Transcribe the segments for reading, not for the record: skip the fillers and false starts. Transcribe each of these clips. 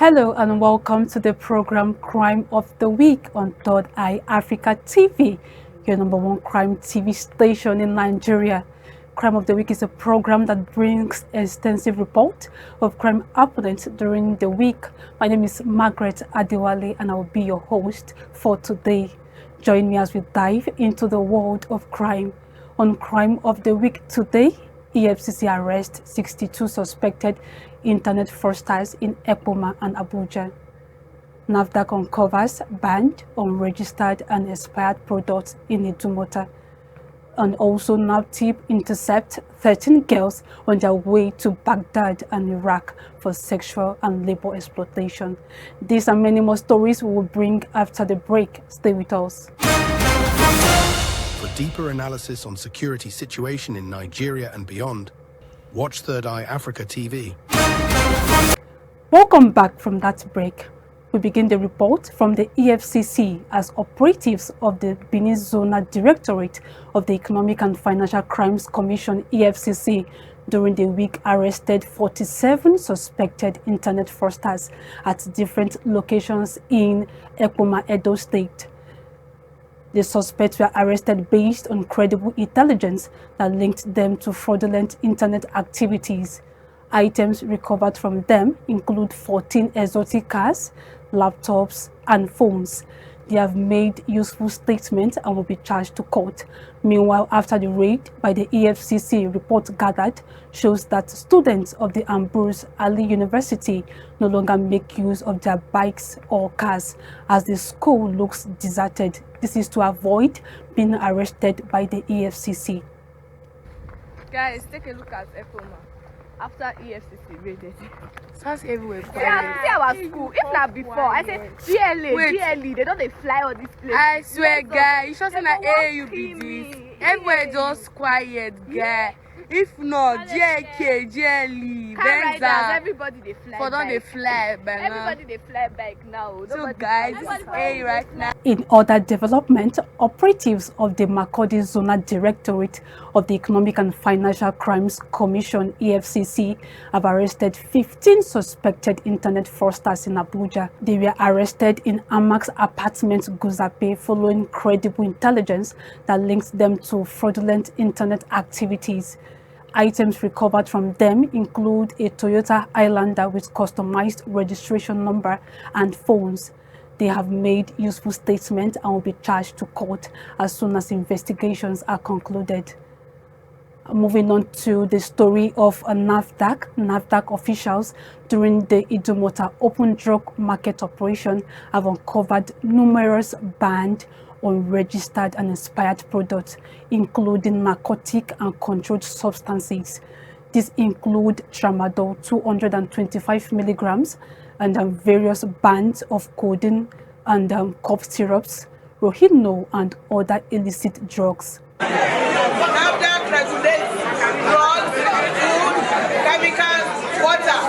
Hello and welcome to the program Crime of the Week on Third Eye Africa TV, your #1 crime TV station in Nigeria. Crime of the Week is a program that brings extensive report of crime happenings during the week. My name is Margaret Adewale and I will be your host for today. Join me as we dive into the world of crime. On Crime of the Week today, EFCC arrests 62 suspected internet fraudsters in Ekpoma and Abuja. NAFDAC uncovers banned, unregistered and expired products in Idumota. And also NAPTIP intercept 13 girls on their way to Baghdad and Iraq for sexual and labor exploitation. These and many more stories we will bring after the break. Stay with us. For deeper analysis on security situation in Nigeria and beyond, watch Third Eye Africa TV. Welcome back from that break. We begin the report from the EFCC as operatives of the Benin Zonal Directorate of the Economic and Financial Crimes Commission (EFCC) during the week arrested 47 suspected internet fraudsters at different locations in Ekpoma, Edo State. The suspects were arrested based on credible intelligence that linked them to fraudulent internet activities. Items recovered from them include 14 exotic cars, laptops, and phones. They have made useful statements and will be charged to court. Meanwhile, after the raid by the EFCC, report gathered shows that students of the Ambrose Ali University no longer make use of their bikes or cars as the school looks deserted. This is to avoid being arrested by the EFCC. Guys, take a look at Ekpoma. After EFCC raided, sounds everywhere. See our school. If not before, I said GLE, they don't fly all this place. I swear, guy, you should say that AU be this. Everywhere just quiet, guy. If not, JK, GLE, Benza, everybody they fly. For don't they fly, everybody they fly back now. So guys, this is A right now. In other development, operatives of the Makurdi Zonal Directorate of the Economic and Financial Crimes Commission (EFCC) have arrested 15 suspected internet fraudsters in Abuja. They were arrested in Amax apartment Guzape following credible intelligence that links them to fraudulent internet activities. Items recovered from them include a Toyota Highlander with customized registration number and phones. They have made useful statements and will be charged to court as soon as investigations are concluded. Moving on to the story of NAFDAC officials during the Idumota open drug market operation have uncovered numerous banned, unregistered and expired products, including narcotic and controlled substances. These include tramadol 225 milligrams and various bands of codeine and cough syrups, rohypnol and other illicit drugs. NAFDAC regulates drugs, food, chemicals, water.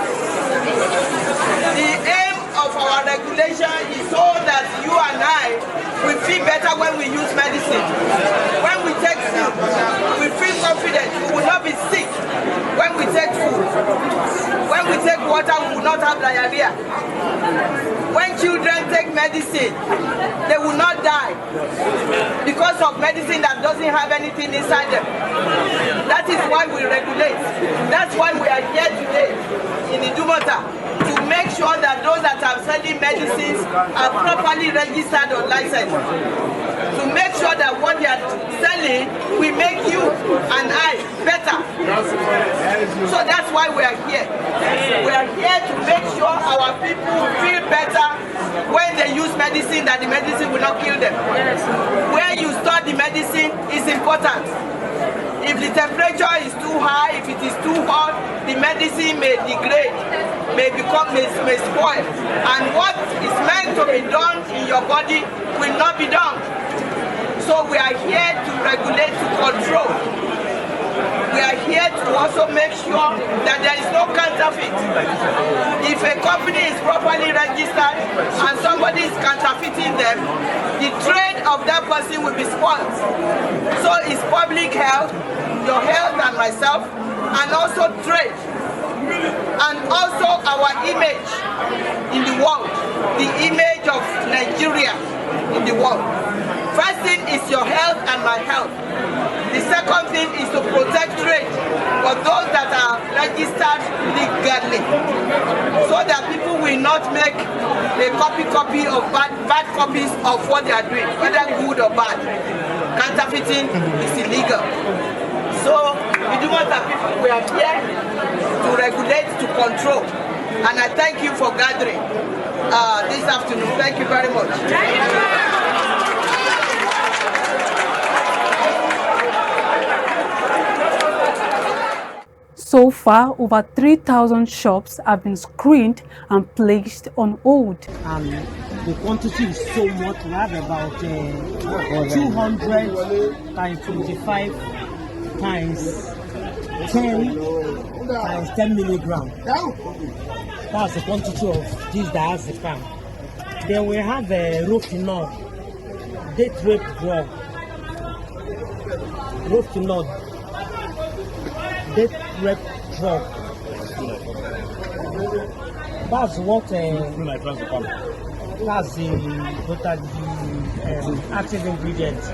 The aim of our regulation is so that you and I we feel better when we use medicine. When we take food, we feel confident. We will not be sick when we take food. When we take water, we will not have diarrhea. When children take medicine, they will not die because of medicine that doesn't have anything inside them. That is why we regulate. That's why we are here today in Idumota, to make sure that those that are selling medicines are properly registered or licensed. To make sure that what they are selling will make you and I better. So that's why we are here. We are here to make sure our people feel better when they use medicine, that the medicine will not kill them. Where you store the medicine is important. If the temperature is too high, if it is too hot, the medicine may degrade, may spoil. And what is meant to be done in your body will not be done. So we are here to regulate, to control. We are here to also make sure that there is no counterfeit. If a company is properly registered and somebody is counterfeiting them, the trade of that person will be spoiled. So it's public health, your health and myself, and also trade. and also our image in the world, the image of Nigeria in the world. First thing is your health and my health. The second thing is to protect trade for those that are registered legally, so that people will not make a copy of bad copies of what they are doing, whether good or bad. Counterfeiting is illegal. So we are here to regulate, to control, and I thank you for gathering this afternoon. Thank you very much. So far, over 3,000 shops have been screened and placed on hold. The quantity is so much. We have about 200 times 25 times 10 times 10 milligram. That's the quantity of this diazepam. Then we have a rofinol, date rape drug. Rofinol, date rape drug. That's what that's the active ingredients.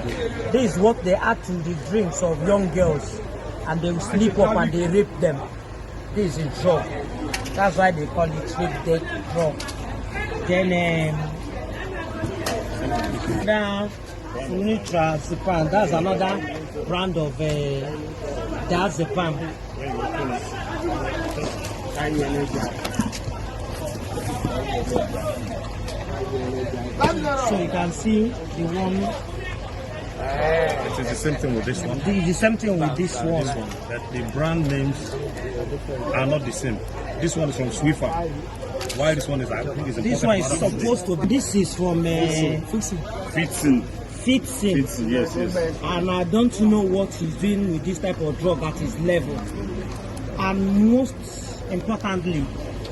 This is what they add to the drinks of young girls, and they will sleep up and they rape them. This is a drug. That's why they call it rape death drug. Then Nitrazepam, that's another brand of diazepam. So you can see the one. It is the same thing with this one. The same thing with this one. That the brand names are not the same. This one is from Swiffer. Why this one is? I think it's this one is supposed to be. This is from Fitzin. Fitzin. Yes. And I don't know what he's doing with this type of drug at his level. And most importantly,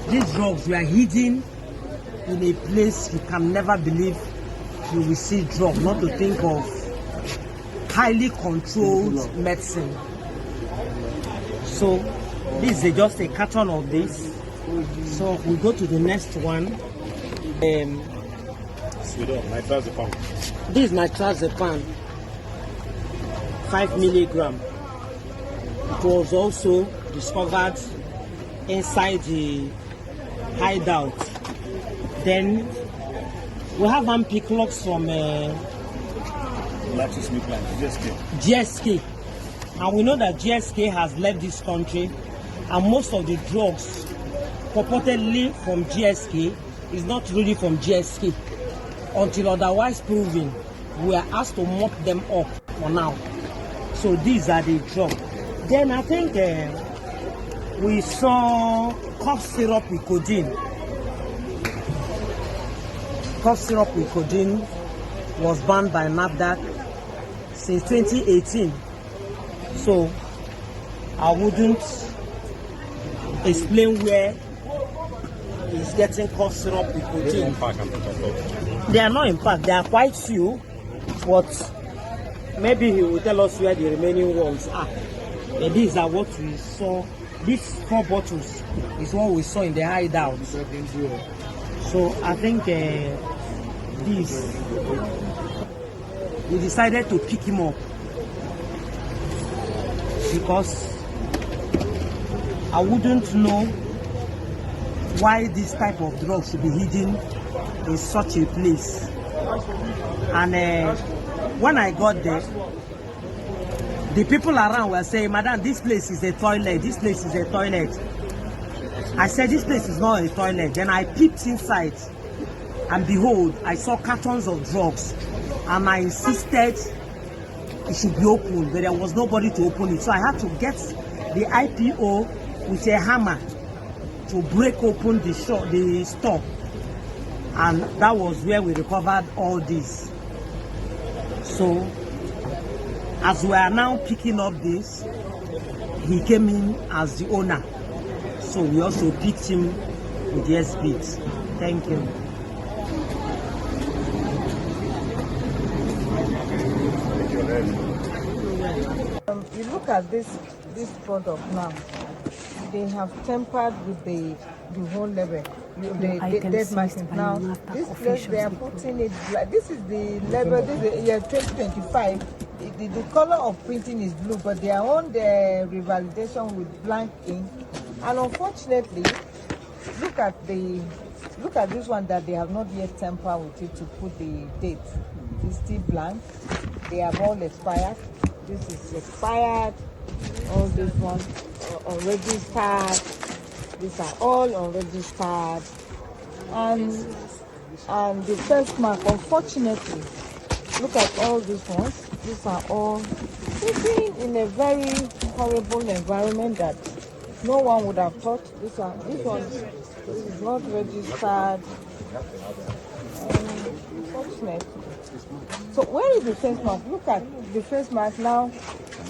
these drugs were hidden in a place you can never believe you will see drug, not to think of highly controlled medicine. So this is just a carton of this. So we go to the next one. Nitrazepam. This is nitrazepam, 5 milligram. It was also discovered inside the hideout. Then we have Ampiclox from GSK. And we know that GSK has left this country, and most of the drugs purportedly from GSK is not really from GSK. Until otherwise proven, we are asked to mop them up for now. So these are the drugs. Then I think we saw cough syrup with codeine. Cough syrup with codeine was banned by NAFDAC since 2018. So I wouldn't explain where he's getting cough syrup with codeine. They are not in pack, they are quite few, but maybe he will tell us where the remaining ones are. And these are what we saw. These 4 bottles is what we saw in the hideout. So I think this, we decided to pick him up because I wouldn't know why this type of drug should be hidden in such a place. And when I got there, the people around were saying, "Madam, this place is a toilet, this place is a toilet." I said, "This place is not a toilet." Then I peeped inside, and behold, I saw cartons of drugs, and I insisted it should be opened, but there was nobody to open it. So I had to get the IPO with a hammer to break open the store, and that was where we recovered all this. So as we are now picking up this, he came in as the owner, so we also picked him with the S-Beats. Thank you. You look at this product now. they have tampered with the whole level, the items dead seized marking. by Now, NAFDAC this place they are officials putting it like this is the level. This is the year 2025. The color of printing is blue, but they are on the revalidation with blank ink. And unfortunately, look at this one that they have not yet tampered with it to put the date. It's still blank. They have all expired. This is expired. All these ones are unregistered. These are all unregistered. And the first mark, unfortunately, look at all these ones. These are all sitting in a very horrible environment that no one would have thought. This one is not registered. Unfortunately. So where is the face mask? Look at the face mask now.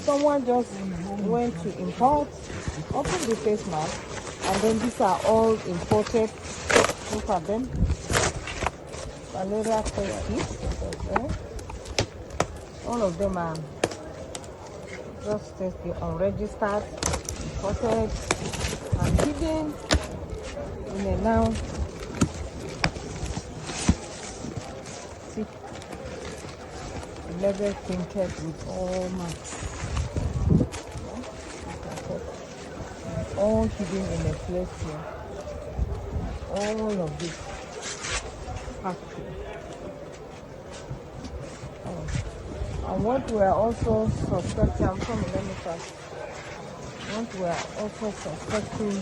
Someone just went to import, open the face mask, and then these are all imported. Look at them. Malaria test kits. Okay. All of them are just tested, unregistered, imported, and hidden in a now. Level printed with all marks. All hidden in a place here. All of this packed here. And what we are also suspecting, I'm coming, let me pass. What we are also suspecting,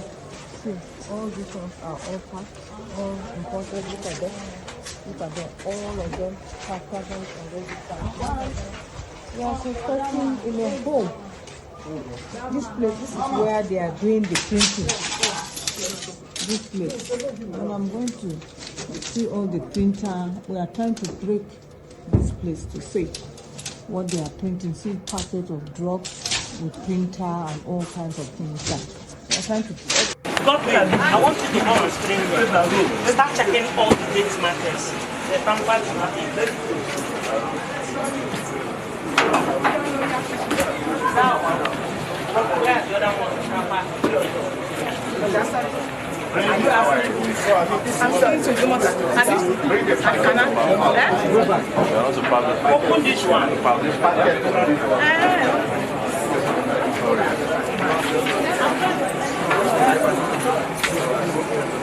see, all these ones are all packed, all imported. Look at them. Look at them, all of them have presents and registered. We are suspecting in a home. This place, this is where they are doing the printing. This place. And I'm going to see all the printer. We are trying to break this place to see what they are printing. See packets of drugs with printer and all kinds of things. We are trying to. I want you to go on screen. Start checking all the date markers. The tampered marking. Now, where the other one? I'm saying to you, open this one.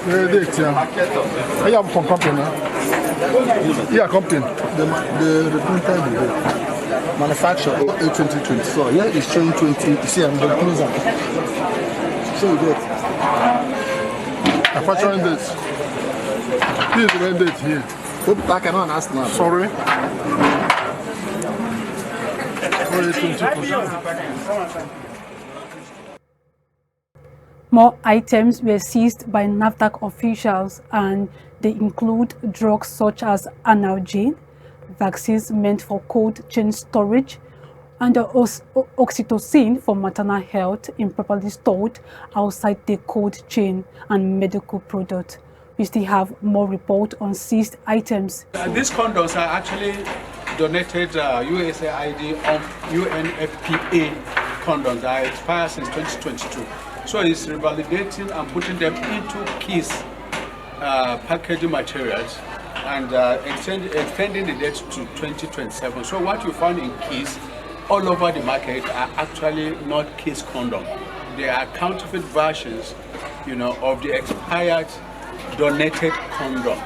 I am from company. Yeah, company. The printer is there. Manufacture 2024. Here is showing 20. You see, I'm the closer. So you get. Manufacturing date. This is the date here. Hope I cannot ask now. Sorry. 20%. More items were seized by NAFDAC officials, and they include drugs such as Analgin, vaccines meant for cold chain storage, and oxytocin for maternal health improperly stored outside the cold chain, and medical products. We still have more report on seized items. These condoms are actually donated USAID on UNFPA condoms that expired since 2022. So it's revalidating and putting them into KISS packaging materials and extending the date to 2027. So what you find in KISS all over the market are actually not KISS condom. They are counterfeit versions, of the expired donated condom.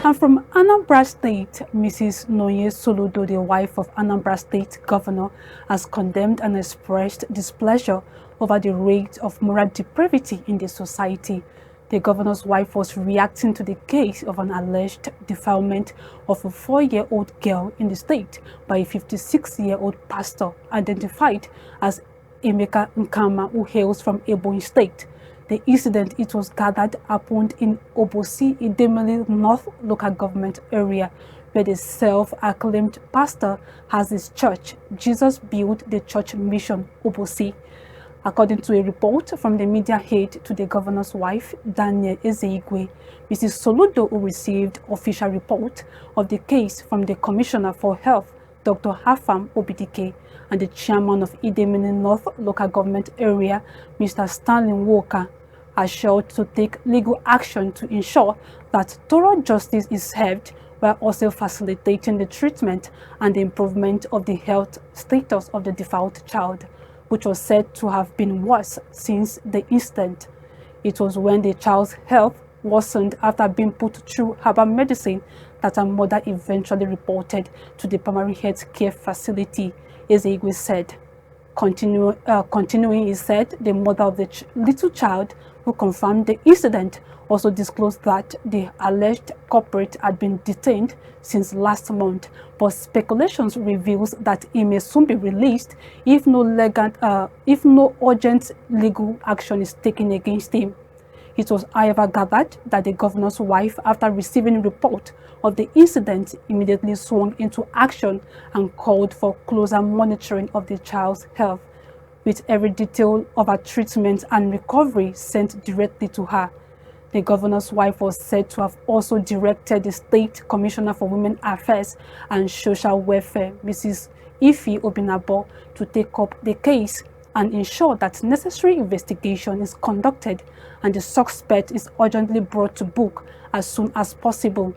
And from Anambra State, Mrs. Nonye Soludo, the wife of Anambra State Governor, has condemned and expressed displeasure over the rate of moral depravity in the society. The governor's wife was reacting to the case of an alleged defilement of a 4-year-old girl in the state by a 56-year-old pastor identified as Emeka Nkama, who hails from Ebonyi State. The incident, it was gathered, happened in Obosi, Idemili North local government area, where the self-acclaimed pastor has his church. Jesus Built the Church Mission, Obosi. According to a report from the media head to the governor's wife, Daniel Ezeigwe, Mrs. Soludo, who received official report of the case from the Commissioner for Health, Dr. Hafam Obidike, and the chairman of Idemili North Local Government Area, Mr. Stanley Walker, assured to take legal action to ensure that thorough justice is served while also facilitating the treatment and the improvement of the health status of the default child, which was said to have been worse since the incident. It was when the child's health worsened after being put through herbal medicine that her mother eventually reported to the primary health care facility, Ezegwe said. Continuing, he said the mother of the little child who confirmed the incident also disclosed that the alleged culprit had been detained since last month, but speculations reveals that he may soon be released if no urgent legal action is taken against him. It was, however, gathered that the governor's wife, after receiving a report of the incident, immediately swung into action and called for closer monitoring of the child's health, with every detail of her treatment and recovery sent directly to her. The governor's wife was said to have also directed the State Commissioner for Women Affairs and Social Welfare, Mrs. Ife Obinabo, to take up the case and ensure that necessary investigation is conducted and the suspect is urgently brought to book as soon as possible.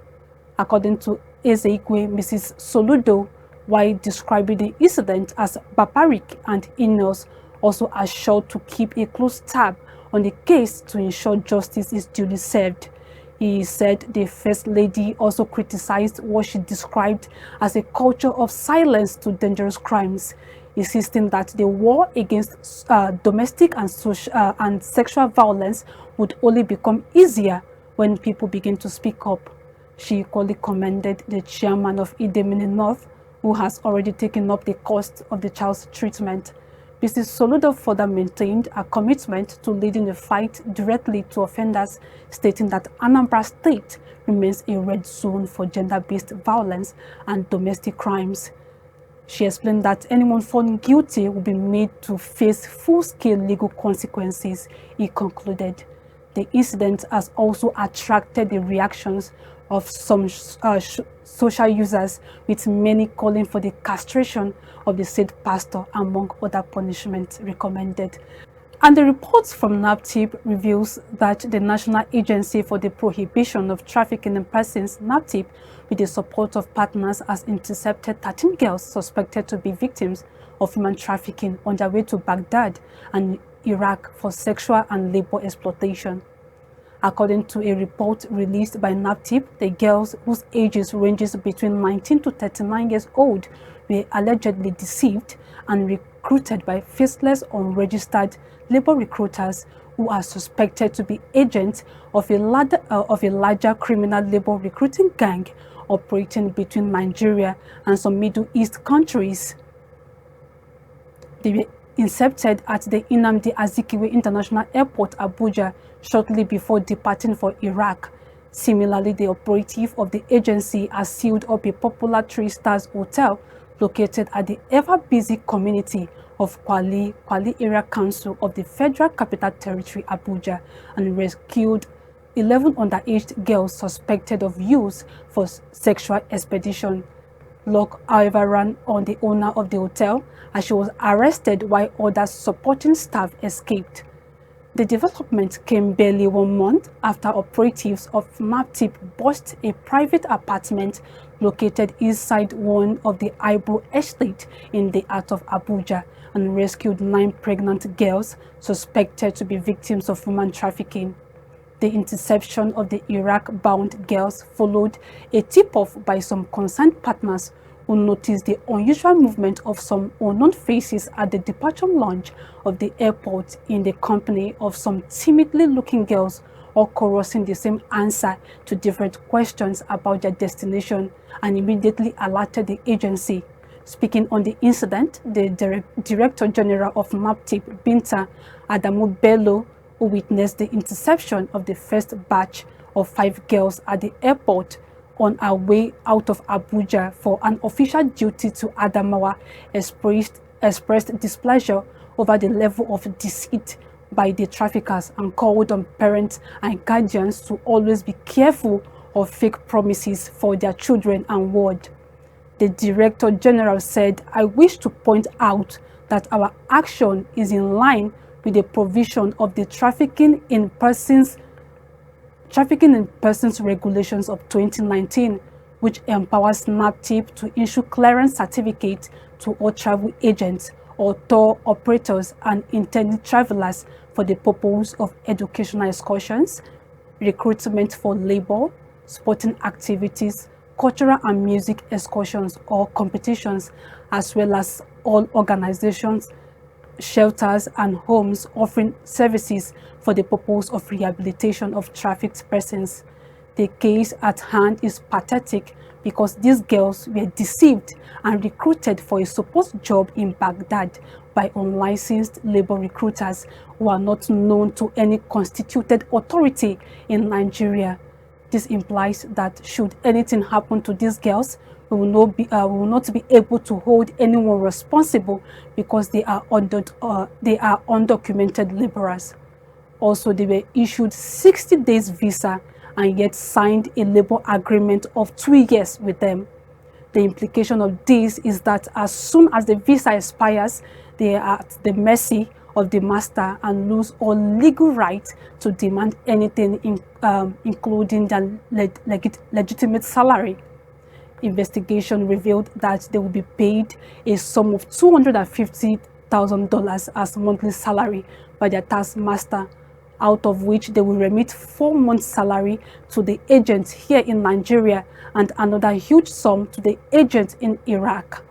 According to Ezekwe, Mrs. Soludo, while describing the incident as barbaric and heinous, also assured to keep a close tab on the case to ensure justice is duly served. He said the First Lady also criticized what she described as a culture of silence to dangerous crimes, insisting that the war against domestic and sexual violence would only become easier when people begin to speak up. She equally commended the chairman of Idemili North, who has already taken up the cost of the child's treatment. Mrs. Soludo further maintained a commitment to leading the fight directly to offenders, stating that Anambra State remains a red zone for gender-based violence and domestic crimes. She explained that anyone found guilty will be made to face full-scale legal consequences. He concluded. The incident has also attracted the reactions of some social users, with many calling for the castration of the said pastor, among other punishments recommended. And the reports from NAPTIP reveals that the National Agency for the Prohibition of Trafficking in Persons, NAPTIP, with the support of partners, has intercepted 13 girls suspected to be victims of human trafficking on their way to Baghdad and Iraq for sexual and labor exploitation. According to a report released by NAPTIP, the girls, whose ages ranges between 19 to 39 years old, were allegedly deceived and recruited by faceless, unregistered labor recruiters who are suspected to be agents of a larger criminal labor recruiting gang operating between Nigeria and some Middle East countries. They were incepted at the Nnamdi Azikiwe International Airport, Abuja, shortly before departing for Iraq. Similarly, the operative of the agency has sealed up a popular 3-star hotel located at the ever-busy community of Kwali Area Council of the Federal Capital Territory, Abuja, and rescued 11 underage girls suspected of use for sexual expedition. Luck, however, ran on the owner of the hotel as she was arrested while other supporting staff escaped. The development came barely 1 month after operatives of NAPTIP burst a private apartment located inside one of the Ibro estate in the heart of Abuja and rescued 9 pregnant girls suspected to be victims of human trafficking. The interception of the Iraq-bound girls followed a tip-off by some concerned partners who noticed the unusual movement of some unknown faces at the departure lounge of the airport in the company of some timidly looking girls, all chorusing the same answer to different questions about their destination, and immediately alerted the agency. Speaking on the incident, the Director General of NAPTIP, Binta Adamu Bello, who witnessed the interception of the first batch of 5 girls at the airport on our way out of Abuja for an official duty to Adamawa, expressed displeasure over the level of deceit by the traffickers and called on parents and guardians to always be careful of fake promises for their children and ward. The Director General said, "I wish to point out that our action is in line with the provision of the Trafficking in Persons Regulations of 2019, which empowers NAPTIP to issue clearance certificates to all travel agents or tour operators and intended travelers for the purpose of educational excursions, recruitment for labor, sporting activities, cultural and music excursions or competitions, as well as all organizations, shelters and homes offering services for the purpose of rehabilitation of trafficked persons." The case at hand is pathetic because these girls were deceived and recruited for a supposed job in Baghdad by unlicensed labor recruiters who are not known to any constituted authority in Nigeria. This implies that should anything happen to these girls, we will not be able to hold anyone responsible because they are undocumented laborers. Also, they were issued 60 days visa and yet signed a labor agreement of 2 years with them. The implication of this is that as soon as the visa expires, they are at the mercy of the master and lose all legal right to demand anything, including their legitimate salary. Investigation revealed that they will be paid a sum of $250,000 as monthly salary by their taskmaster, out of which they will remit 4 months' salary to the agent here in Nigeria and another huge sum to the agent in Iraq.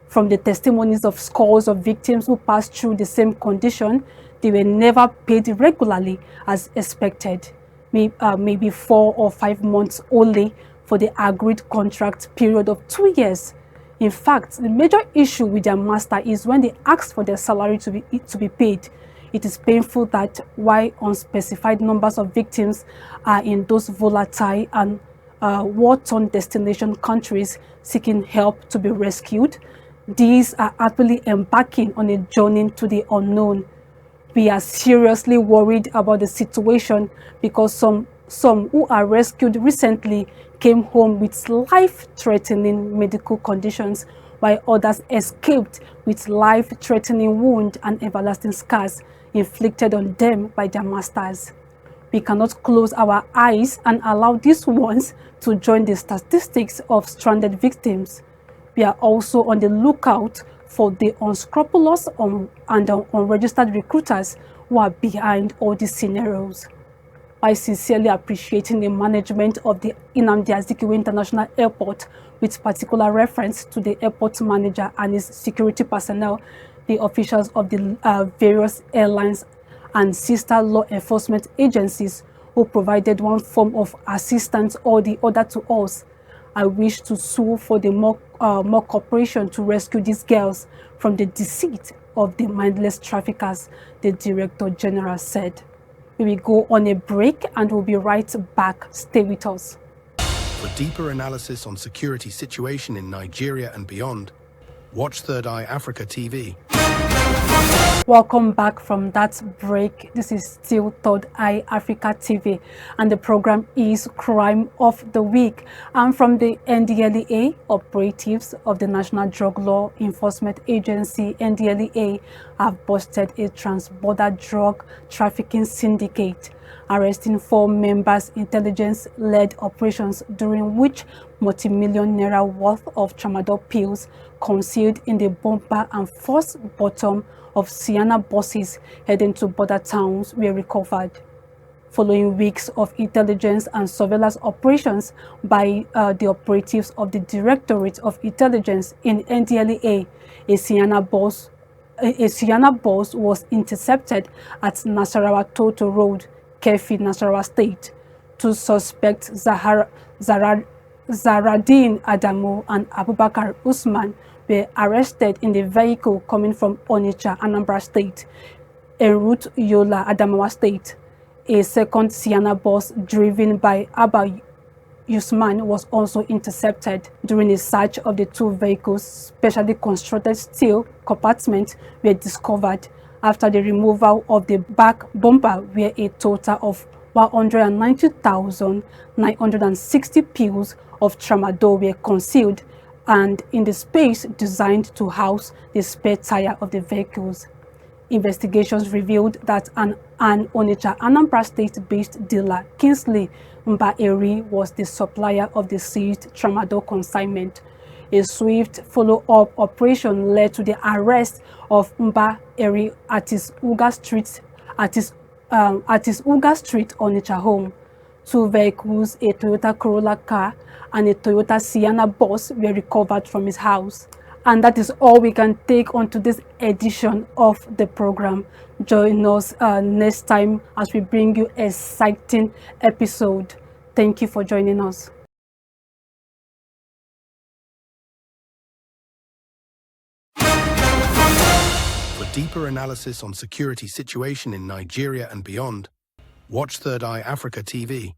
From the testimonies of scores of victims who passed through the same condition, they were never paid regularly as expected, maybe 4 or 5 months only for the agreed contract period of 2 years. In fact, the major issue with their master is when they ask for their salary to be paid. It is painful that while unspecified numbers of victims are in those volatile and war-torn destination countries seeking help to be rescued, these are happily embarking on a journey to the unknown. We are seriously worried about the situation because some who are rescued recently came home with life-threatening medical conditions, while others escaped with life-threatening wounds and everlasting scars inflicted on them by their masters. We cannot close our eyes and allow these ones to join the statistics of stranded victims. We are also on the lookout for the unscrupulous and unregistered recruiters who are behind all these scenarios. By sincerely appreciating the management of the Nnamdi Azikiwe International Airport, with particular reference to the airport manager and his security personnel, the officials of the various airlines and sister law enforcement agencies who provided one form of assistance or the other to us, I wish to sue for the more cooperation to rescue these girls from the deceit of the mindless traffickers, the Director General said. We will go on a break and we'll be right back. Stay with us. For deeper analysis on security situation in Nigeria and beyond, watch Third Eye Africa TV. Welcome back from that break. This is still Third Eye Africa TV and the program is Crime of the Week. I'm from the NDLEA. Operatives of the National Drug Law Enforcement Agency, NDLEA, have busted a trans-border drug trafficking syndicate, arresting 4 members' intelligence-led operations during which multi-million naira worth of tramadol pills concealed in the bumper and first bottom of Sienna buses heading to border towns were recovered. Following weeks of intelligence and surveillance operations by the operatives of the Directorate of Intelligence in NDLEA, a Sienna bus was intercepted at Nasarawa Toto Road, Kefi, Nasarawa State. 2 suspects, Zaradin Adamu and Abubakar Usman, were arrested in the vehicle coming from Onitsha, Anambra State, en route Yola, Adamawa State. A second Sienna bus driven by Abba Usman was also intercepted. During a search of the 2 vehicles, specially constructed steel compartments were discovered after the removal of the back bumper, where a total of 190,960 pills of tramadol were concealed and in the space designed to house the spare tire of the vehicles. Investigations revealed that an Onitsha, Anambra State-based dealer, Kingsley Mba-Eri, was the supplier of the seized tramadol consignment. A swift follow-up operation led to the arrest of Mba-Eri at his Uga Street, Onitsha home. 2 vehicles, a Toyota Corolla car and a Toyota Sienna bus, were recovered from his house. And that is all we can take on to this edition of the program. Join us next time as we bring you an exciting episode. Thank you for joining us. For deeper analysis on security situation in Nigeria and beyond, watch Third Eye Africa TV.